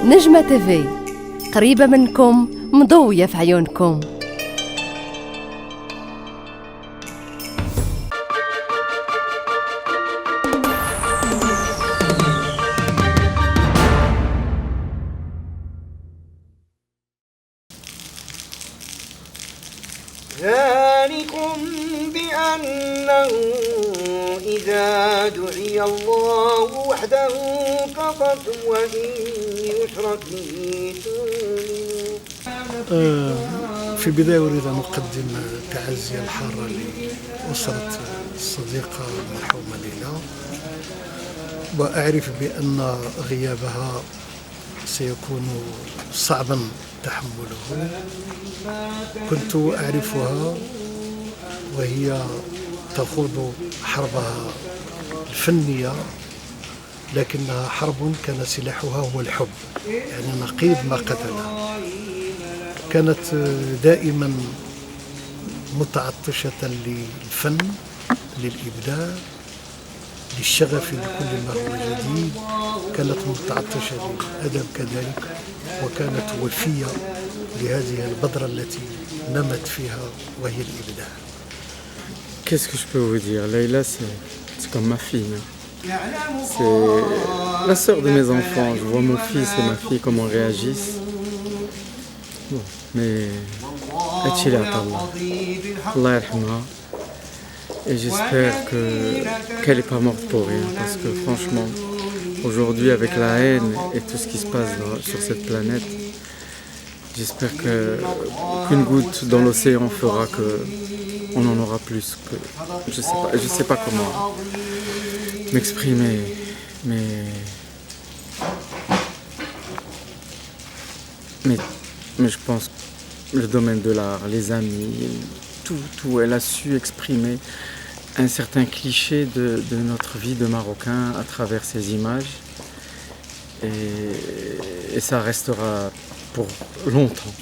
نجمة تيفي، قريبة منكم، مضوية في عيونكم. ذلكم بأنه إذا دعي الله وحده كفرتم وإن يشرك به تؤمنون. في البداية أريد أن أقدم تعزية الحارة لأسرة الصديقة المرحومة ليلى، وأعرف بأن غيابها سيكون صعبا تحمله. كنت أعرفها وهي تخوض حربها الفنية، لكنها حرب كان سلاحها هو الحب، يعني نقيض ما قتلها. كانت دائما متعطشة للفن، للإبداع، للشغف لكل ما هو جديد. كانت متعطشة للأدب كذلك، وكانت وفية لهذه البذرة التي نمت فيها وهي الإبداع. Qu'est-ce que je peux vous dire? Leïla, c'est comme ma fille. C'est la sœur de mes enfants. Je vois mon fils et ma fille comment réagissent. Bon, mais Allah yarhamha. Et j'espère qu'elle n'est pas morte pour rien, parce que franchement, aujourd'hui avec la haine et tout ce qui se passe sur cette planète, j'espère qu'une goutte dans l'océan fera qu'on en aura plus. Je sais pas comment m'exprimer, mais je pense que le domaine de l'art, les amis, tout, elle a su exprimer un certain cliché de notre vie de Marocain à travers ces images, et ça restera pour longtemps.